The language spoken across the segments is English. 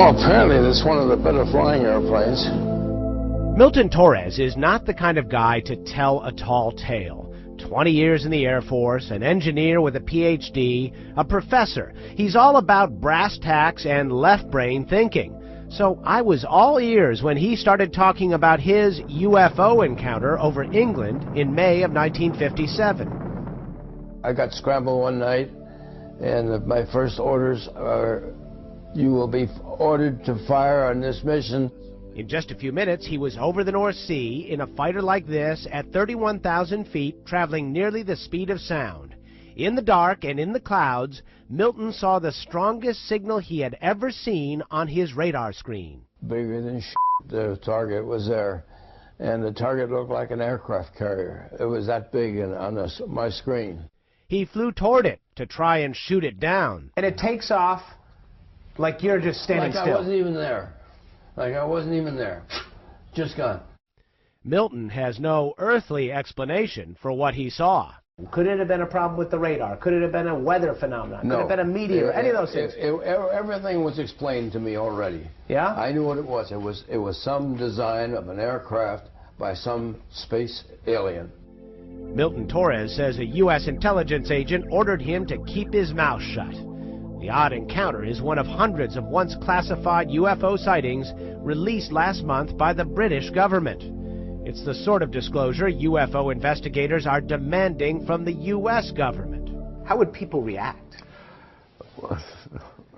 Well, apparently it's one of the better flying airplanes. Milton Torres is not the kind of guy to tell a tall tale. 20 years in the Air Force, an engineer with a PhD, a professor. He's all about brass tacks and left brain thinking. So I was all ears when he started talking about his UFO encounter over England in May of 1957. I got scrambled one night, and my first orders are, you will be ordered to fire on this mission. In just a few minutes, he was over the North Sea in a fighter like this at 31,000 feet, traveling nearly the speed of sound. In the dark and in the clouds, Milton saw the strongest signal he had ever seen on his radar screen. Bigger than the target was there, and the target looked like an aircraft carrier. It was that big on my screen. He flew toward it to try and shoot it down. And it takes off like you're just standing still. Like I wasn't even there. Like I wasn't even there. Just gone. Milton has no earthly explanation for what he saw. Could it have been a problem with the radar? Could it have been a weather phenomenon? No. Could it have been a meteor? Any of those things? Everything was explained to me already. Yeah? I knew what it was. It was some design of an aircraft by some space alien. Milton Torres says a U.S. intelligence agent ordered him to keep his mouth shut. The odd encounter is one of hundreds of once classified UFO sightings released last month by the British government. It's the sort of disclosure UFO investigators are demanding from the U.S. government. How would people react? Well,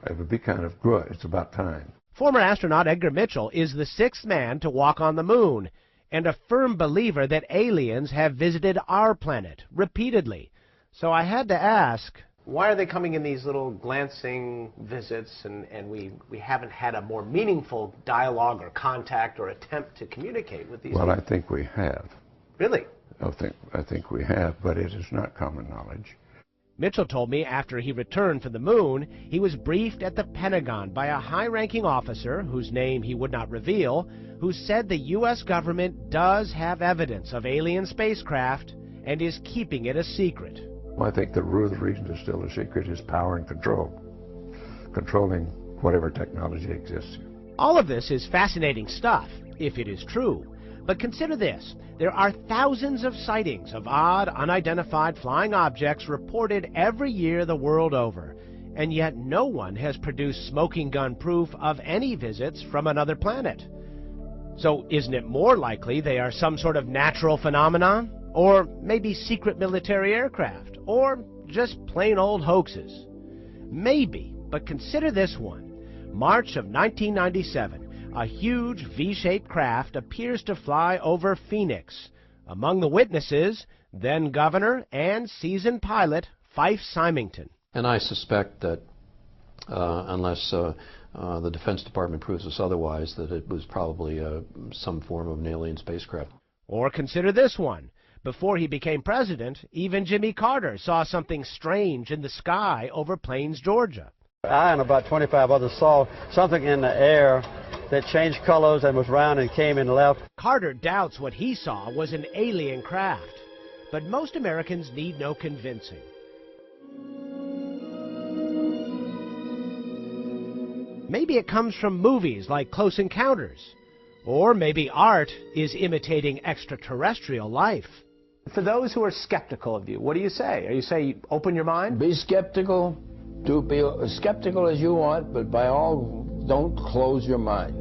it would be kind of good. It's about time. Former astronaut Edgar Mitchell is the sixth man to walk on the moon and a firm believer that aliens have visited our planet repeatedly. So I had to ask, why are they coming in these little glancing visits and we haven't had a more meaningful dialogue or contact or attempt to communicate with these Well, people? I think we have. Really? I think we have, but it is not common knowledge. Mitchell told me after he returned from the moon, he was briefed at the Pentagon by a high-ranking officer, whose name he would not reveal, who said the U.S. government does have evidence of alien spacecraft and is keeping it a secret. Well, I think the reason it's still a secret is power and control, controlling whatever technology exists. All of this is fascinating stuff, if it is true. But consider this. There are thousands of sightings of odd, unidentified flying objects reported every year the world over, and yet no one has produced smoking gun proof of any visits from another planet. So isn't it more likely they are some sort of natural phenomenon? Or maybe secret military aircraft? Or just plain old hoaxes? Maybe, but consider this one. March of 1997, a huge V-shaped craft appears to fly over Phoenix. Among the witnesses, then Governor and seasoned pilot Fife Symington. And I suspect that unless the Defense Department proves us otherwise, that it was probably some form of an alien spacecraft. Or consider this one. Before he became president, even Jimmy Carter saw something strange in the sky over Plains, Georgia. I and about 25 others saw something in the air that changed colors and was round and came and left. Carter doubts what he saw was an alien craft, but most Americans need no convincing. Maybe it comes from movies like Close Encounters, or maybe art is imitating extraterrestrial life. For those who are skeptical of you, what do you say? Are you saying open your mind? Be skeptical. Do be as skeptical as you want, but by all, don't close your mind.